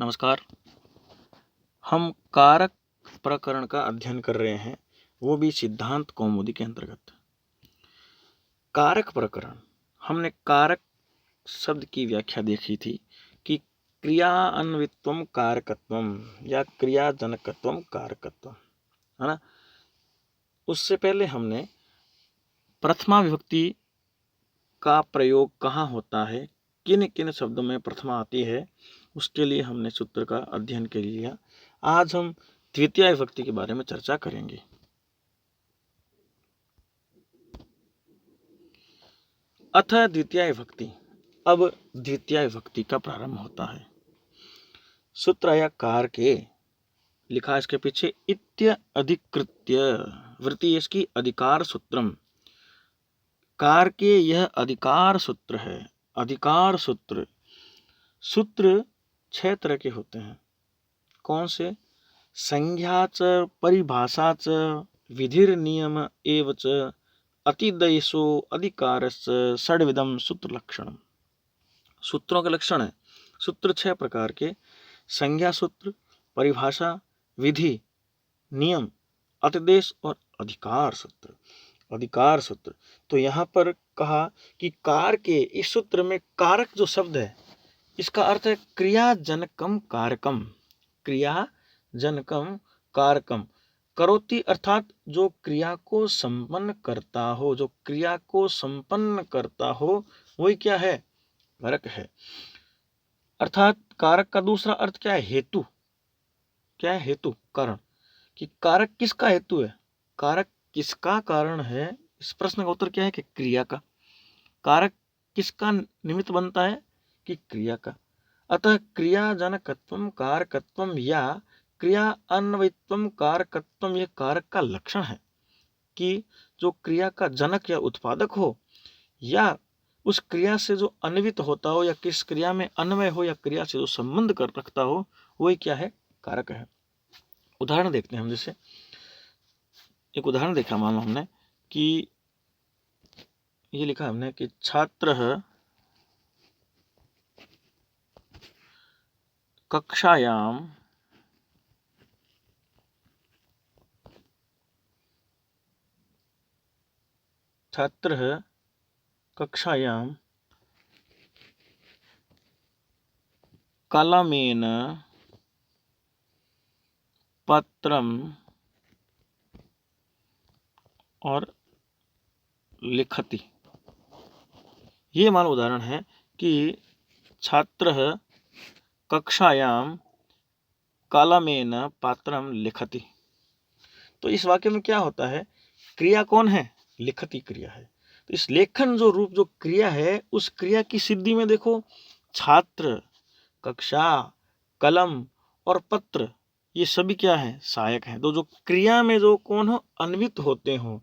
नमस्कार। हम कारक प्रकरण का अध्ययन कर रहे हैं, वो भी सिद्धांत कौमुदी के अंतर्गत। कारक प्रकरण, हमने कारक शब्द की व्याख्या देखी थी कि क्रिया अन्वित्वम कारकत्वम या क्रियाजनकत्वम कारकत्वम, है ना। उससे पहले हमने प्रथमा विभक्ति का प्रयोग कहाँ होता है, किन किन शब्दों में प्रथमा आती है, उसके लिए हमने सूत्र का अध्ययन कर लिया। आज हम द्वितीय विभक्ति के बारे में चर्चा करेंगे। अथ द्वितीय विभक्ति, अब द्वितीय विभक्ति का प्रारंभ होता है। सूत्र या कार के लिखा इसके पीछे इत्य अधिकृत्य वृत्ति, इसकी अधिकार सूत्रम। कार के यह अधिकार सूत्र है। अधिकार सूत्र, सूत्र 6 तरह के होते हैं। कौन से? संज्ञा च, परिभाषा च, विधिर नियम एव च, अतिदयसो अधिकारस्य षड्विधम सूत्र लक्षण। सूत्रों के लक्षण है। सूत्र 6 प्रकार के: संज्ञा सूत्र, परिभाषा, विधि, नियम, अतिदेश और अधिकार सूत्र। अधिकार सूत्र, तो यहाँ पर कहा कि कार के इस सूत्र में कारक जो शब्द है, इसका अर्थ है क्रियाजनकम कारकम। क्रियाजनकम कारकम, करोति अर्थात जो क्रिया को संपन्न करता हो, जो क्रिया को संपन्न करता हो वही क्या है? कारक है। अर्थात कारक का दूसरा अर्थ क्या है? हेतु। क्या है? हेतु, कारण। कि कारक किसका हेतु है? कारक किसका कारण है? इस प्रश्न का उत्तर क्या है? कि क्रिया का। कारक किसका निमित्त बनता है? कि क्रिया का। अतः क्रियाजनकत्वम कारकत्वम या क्रिया अन्वयत्वम कारकत्वम, यह कारक का लक्षण है कि जो क्रिया का जनक या उत्पादक हो, या उस क्रिया से जो अन्वित होता हो, या किस क्रिया में अन्वय हो, या क्रिया से जो संबंध कर रखता हो, वही क्या है? कारक है। उदाहरण देखते हैं हम। जैसे एक उदाहरण देखा, मान लो हमने कि ये लिखा हमने कि छात्र कक्षायाम कलमेन पत्रम और लिखति। ये मान उदाहरण है कि छात्र कक्षायाम कलमेन पत्रम लिखति। तो इस वाक्य में क्या होता है? क्रिया कौन है? लिखति क्रिया है। तो इस लेखन जो रूप जो क्रिया है, उस क्रिया की सिद्धि में देखो, छात्र, कक्षा, कलम और पत्र, ये सभी क्या है? सहायक हैं। तो जो क्रिया में जो कौन हो? अन्वित होते हो,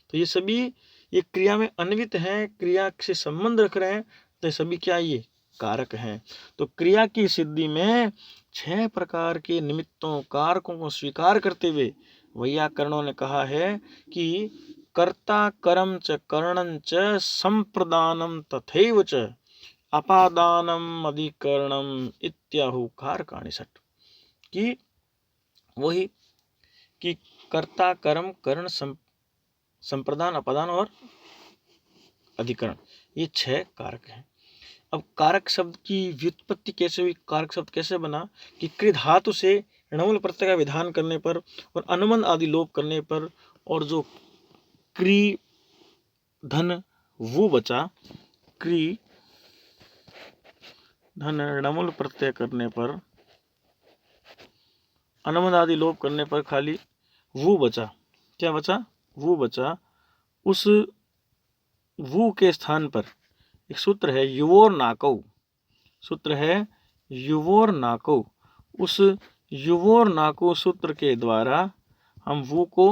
तो ये सभी ये क्रिया में अन्वित हैं, क्रिया से संबंध रख रहे हैं, तो ये सभी क्या? ये कारक हैं। तो क्रिया की सिद्धि में 6 प्रकार के निमित्तों, कारकों को स्वीकार करते हुए वैयाकरणों ने कहा है कि कर्ता कर्म च करणं च संप्रदानम तथैव च अपादानम अधिकरणम इत्याहु कारकाणि षट्। कि वही कि कर्ता कर्म करण संप्रदान, अपादान और अधिकरण, ये 6 कारक हैं। अब कारक शब्द की व्युत्पत्ति कैसे हुई? कारक शब्द कैसे बना? कि कृ धातु से णमूल प्रत्यय का विधान करने पर और अनुबंध आदि लोप करने पर, और जो क्री धन वो बचा, क्री धन णमूल प्रत्यय करने पर, अनुबंध आदि लोप करने पर खाली वो बचा। क्या बचा? वो बचा। उस वो के स्थान पर एक सूत्र है युवोर नाकौ। सूत्र है युवोर नाकौ। उस युवोर नाकौ सूत्र के द्वारा हम वो को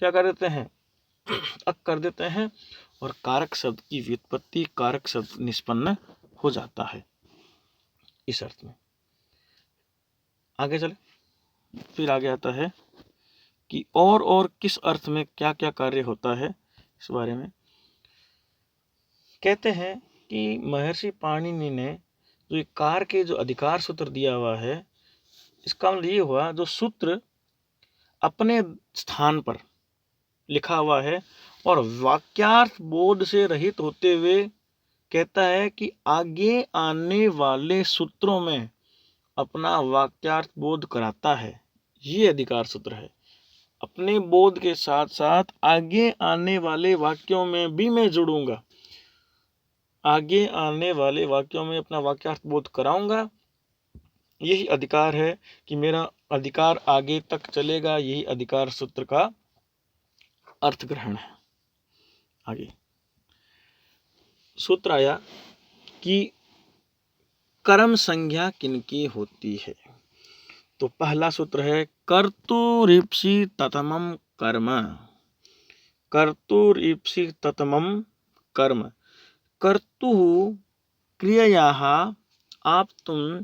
क्या कर देते हैं? अक कर देते हैं, और कारक शब्द की व्युत्पत्ति, कारक शब्द निष्पन्न हो जाता है इस अर्थ में। आगे चले, फिर आगे आता है कि और किस अर्थ में क्या क्या कार्य होता है, इस बारे में कहते हैं कि महर्षि पाणिनि ने जो कार के जो अधिकार सूत्र दिया हुआ है, इसका मतलब ये हुआ जो सूत्र अपने स्थान पर लिखा हुआ है और वाक्यार्थ बोध से रहित होते हुए कहता है कि आगे आने वाले सूत्रों में अपना वाक्यार्थ बोध कराता है, ये अधिकार सूत्र है। अपने बोध के साथ साथ आगे आने वाले वाक्यों में भी मैं जुड़ूंगा, आगे आने वाले वाक्यों में अपना वाक्यार्थ बोध कराऊंगा। यही अधिकार है कि मेरा अधिकार आगे तक चलेगा, यही अधिकार सूत्र का अर्थ ग्रहण है। आगे सूत्र आया कि कर्म संज्ञा किनकी होती है। तो पहला सूत्र है कर्तुरीप्सि ततमम कर्म। कर्तुरीप्सि ततमम कर्म। कर्तु क्रियायाः आप्तुम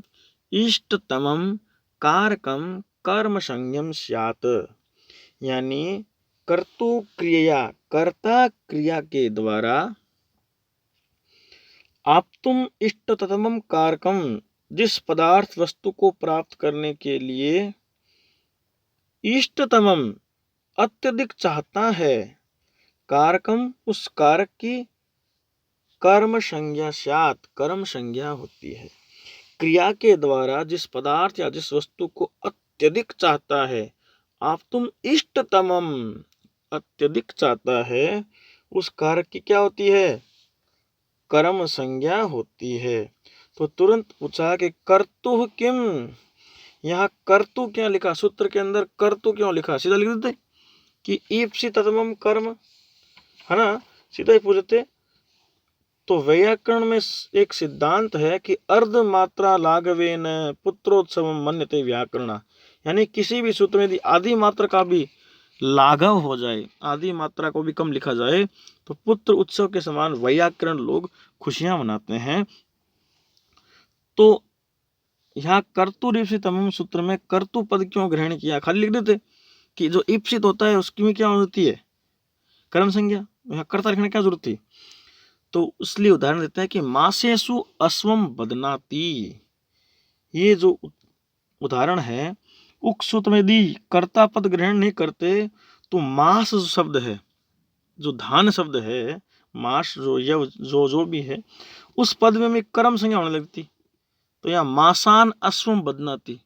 इष्टतमम कारकम कर्म संज्ञम स्यात्। यानी कर्तु क्रिया, कर्ता क्रिया के द्वारा आप्तुम इष्टतमम कारकम, जिस पदार्थ वस्तु को प्राप्त करने के लिए इष्टतमम अत्यधिक चाहता है, कारकम उस कारक की कर्म संज्ञा स्यात्, कर्म संज्ञा होती है। क्रिया के द्वारा जिस पदार्थ या जिस वस्तु को अत्यधिक चाहता है, आप तुम इष्टतमम अत्यधिक चाहता है, उस कारक की क्या होती है, कर्म संज्ञा होती है। तो तुरंत पूछा कि कर्तु किम, यहाँ कर्तु क्या लिखा, सूत्र के अंदर कर्तु क्यों लिखा, सीधा लिख देते कि ईप्सि ततमम कर्म, है ना, सीधा ही पूछते। तो व्याकरण में एक सिद्धांत है कि अर्ध मात्रा लाघवेन पुत्रोत्सव मन्यते व्याकरण। यानी किसी भी सूत्र में यदि आदि मात्रा का भी लाघव हो जाए, आदि मात्रा को भी कम लिखा जाए, तो पुत्र उत्सव के समान व्याकरण लोग खुशियां मनाते हैं। तो यहाँ कर्तुरीप्सितमम सूत्र में कर्तु पद क्यों ग्रहण किया, खाली लिख देते कि जो ईप्सित होता है उसकी में क्या होती है, कर्म संज्ञा, यहाँ कर्ता लिखने क्या जरूरत थी। तो इसलिए उदाहरण देता है कि मासेसु अश्वम बदनाति। ये जो उदाहरण है, उक्त सूत्र में यदि कर्ता पद ग्रहण नहीं करते तो मास शब्द है, जो धान शब्द है, मास जो यव जो भी है, उस पद में कर्म संज्ञा होने लगती। तो यहाँ मासान अश्वम बदनाति,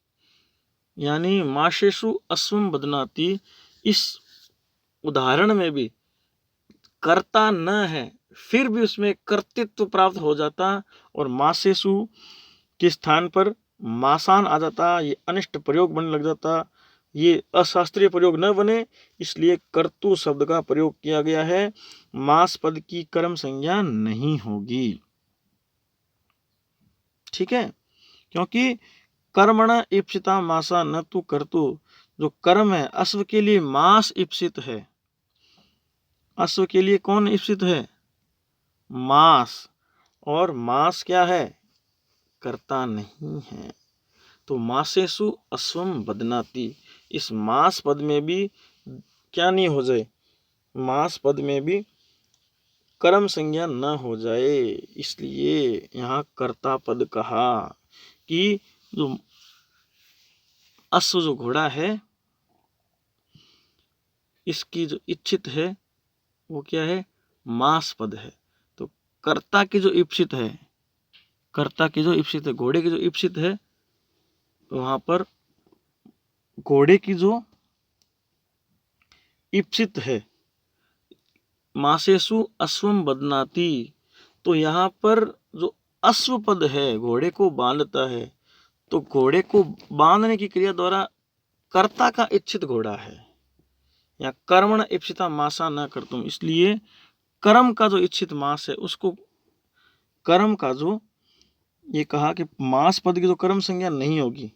यानी मासेसु अश्वम बदनाति, इस उदाहरण में भी कर्ता न है, फिर भी उसमें कर्तृत्व प्राप्त हो जाता और मासेसु के स्थान पर मासान आ जाता, ये अनिष्ट प्रयोग बनने लग जाता, ये अशास्त्रीय प्रयोग न बने, इसलिए कर्तु शब्द का प्रयोग किया गया है। मास पद की कर्म संज्ञा नहीं होगी, ठीक है, क्योंकि कर्मण इप्सिता मासा न तु कर्तु, जो कर्म है अश्व के लिए मास इप्सित है, अश्व के लिए कौन इप्सित है, मास, और मास क्या है, कर्ता नहीं है। तो मासेसु अश्वम बदनाति, इस मास पद में भी क्या नहीं हो जाए, मास पद में भी कर्म संज्ञा न हो जाए, इसलिए यहाँ कर्ता पद कहा कि जो अश्व जो घोड़ा है, इसकी जो इच्छित है वो क्या है, मास पद है। तो कर्ता की जो इप्सित है, कर्ता की जो इप्सित है, घोड़े की जो इप्सित है, वहां पर घोड़े की जो इप्सित है मासेसु अश्वम बदनाति, तो यहाँ पर जो अश्व पद है घोड़े को बांधता है, तो घोड़े को बांधने की क्रिया द्वारा कर्ता का इच्छित घोड़ा है, या कर्मण इप्सिता मासा न कर्तुम, इसलिए कर्म का जो इच्छित मास है उसको, कर्म का जो ये कहा कि मास पद की जो कर्म संज्ञा नहीं होगी,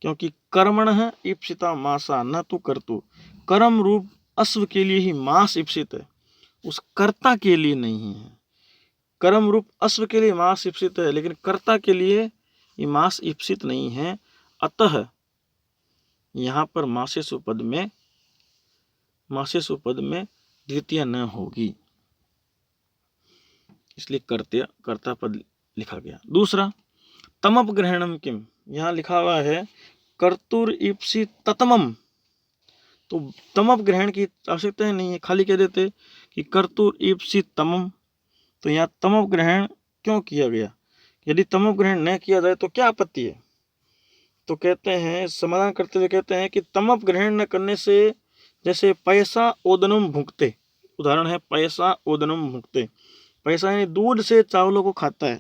क्योंकि कर्मण इप्सिता मासा न तो कर्तु, कर्म रूप अश्व के लिए ही मास इप्सित है, उस कर्ता के लिए नहीं है। कर्म रूप अश्व के लिए मास इप्सित है, लेकिन कर्ता के लिए ये मास इप्सित नहीं है। अतः यहाँ पर मासेसु पद में द्वितीय न होगी, इसलिए कर्ता पद लिखा गया। दूसरा तमप ग्रहणम किम, यहाँ लिखा हुआ है कर्तुर ईप्सी ततमम, तो तमप ग्रहण की आवश्यकता ही नहीं है, खाली कह देते कि कर्तुर ईप्सी तमम। तो यहाँ तमप ग्रहण क्यों किया गया? यदि तमप ग्रहण न किया जाए तो क्या आपत्ति है? तो कहते हैं, समाधान करते हुए कहते हैं कि तमप ग्रहण न करने से जैसे पैसा ओदनम भुंकते, उदाहरण है पैसा ओदनम भुंकते, पैसा यानी दूध से चावलों को खाता है,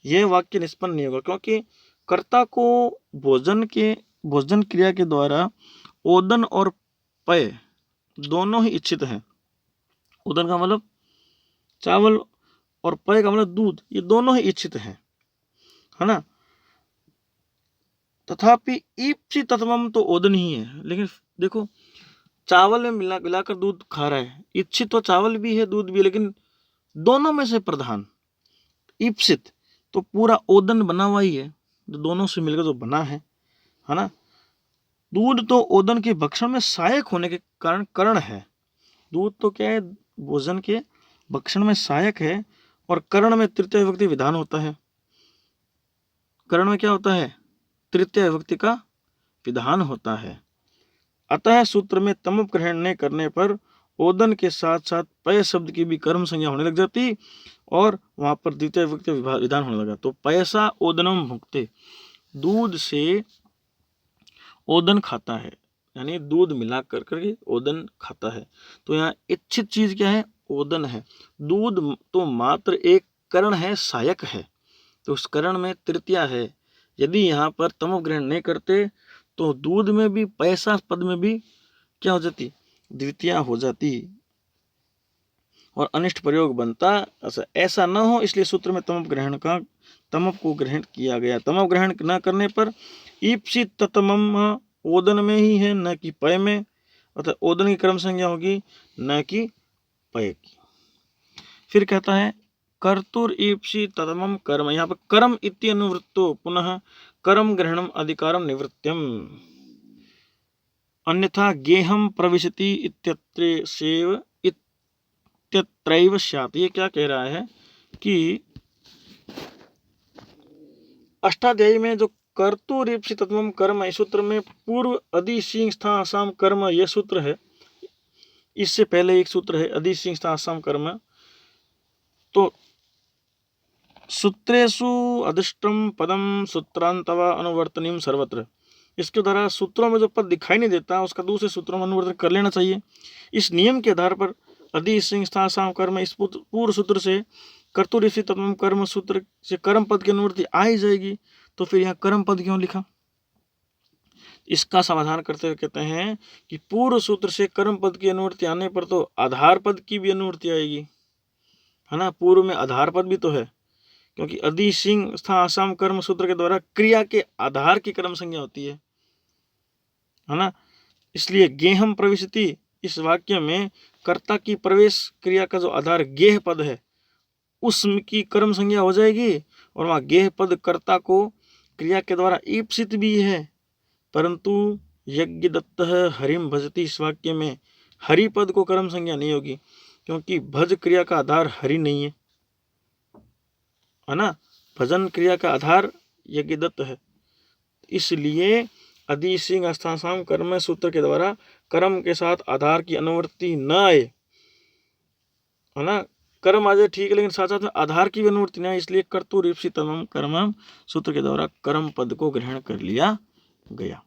यह वाक्य निष्पन्न नहीं होगा, क्योंकि कर्ता को भोजन क्रिया के द्वारा ओदन और पय दोनों ही इच्छित हैं। ओदन का मतलब चावल और पय का मतलब दूध, ये दोनों ही इच्छित हैं, है ना। तथापि ईप्सी तत्वम तो ओदन ही है, लेकिन देखो चावल में मिलाकर दूध खा रहा है, इच्छित तो चावल भी है दूध भी है, लेकिन दोनों में से प्रधान ईप्सित तो पूरा ओदन बना हुआ ही है, जो दोनों से मिलकर जो बना है ना। दूध तो ओदन के भक्षण में सहायक होने के कारण करण है। दूध तो क्या है, भोजन के भक्षण में सहायक है, और करण में तृतीय विभक्ति विधान होता है। करण में क्या होता है? तृतीय विभक्ति का विधान होता है। अतः सूत्र में तमप ग्रहण नहीं करने पर ओदन के साथ साथ पय शब्द की भी कर्म संज्ञा होने लग जाती और वहां पर द्वितीय विभक्ति विधान होने लगा। तो पैसा ओदनम भुंकते, दूध से ओदन खाता है, यानी दूध मिला करके ओदन खाता है। तो यहाँ इच्छित चीज क्या है? ओदन है। दूध तो मात्र एक करण है, सहायक है, तो उस करण में तृतीया है। यदि यहाँ पर तमो ग्रहण नहीं करते तो दूध में भी पैसा पद में भी क्या हो जाती? द्वितीया हो जाती और अनिष्ट प्रयोग बनता। ऐसा न हो इसलिए सूत्र में तमप को ग्रहण किया गया। तमप ग्रहण न करने पर ईप्सित ततमम ओदन में ही है, न कि पय में, अतः ओदन की क्रम संज्ञा होगी, न कि पय की। फिर कहता है कर्तुर ईप्सी ततमम कर्म, यहाँ पर कर्म इति अनुवृत्तो पुनः कर्म ग्रहणम अधिकारम निवृत्त्यम, अन्यथा गेहम प्रविशति इत्यत्रैव स्यात्। ये क्या कह रहा है कि अष्टाध्यायी में जो कर्तुर ईप्सी तत्वम कर्म, इस सूत्र में पूर्व अदि सिंह स्था आसाम कर्म, यह सूत्र है। इससे पहले एक सूत्र है अदि सिंह स्था आसाम कर्म। तो सूत्रेषु अधिष्टम पदम सूत्रांतवा अनुवर्तनीम सर्वत्र, इसके द्वारा सूत्रों में जो पद दिखाई नहीं देता उसका दूसरे सूत्रों में अनुवर्तन कर लेना चाहिए। इस नियम के आधार पर अदि सिंह स्था आसाम कर्म, इस पूर्व सूत्र से कर्तुर ईप्सी तत्वम कर्म सूत्र से कर्म पद की अनुवृत्ति आ ही जाएगी। तो फिर यहाँ कर्म पद क्यों लिखा? इसका समाधान करते हुए कहते हैं कि पूर्व सूत्र से कर्म पद की अनुवृत्ति आने पर तो आधार पद की भी अनुवृत्ति आएगी, है ना। पूर्व में आधार पद भी तो है, क्योंकि अदि सिंह स्था आसाम कर्म सूत्र के द्वारा क्रिया के आधार की कर्म संज्ञा होती है ना। इसलिए गेहम प्रविशति, इस वाक्य में कर्ता की प्रवेश क्रिया का जो आधार गेह पद है उसकी कर्म संज्ञा हो जाएगी, और वहां गेह पद कर्ता को क्रिया के द्वारा ईप्सित भी है, परंतु यज्ञ दत्त हरिम भजती, इस वाक्य में हरि पद को कर्म संज्ञा नहीं होगी, क्योंकि भज क्रिया का आधार हरि नहीं है ना। भजन क्रिया का आधार यज्ञ दत्त है। इसलिए अदि सिंह स्थासाम कर्म सूत्र के द्वारा कर्म के साथ आधार की अनुवृत्ति न आए, है ना। कर्म आ जाए ठीक है, लेकिन साथ साथ में आधार की भी अनुवृत्ति न आए, इसलिए कर्तुर ईप्सी तमम कर्म सूत्र के द्वारा कर्म पद को ग्रहण कर लिया गया।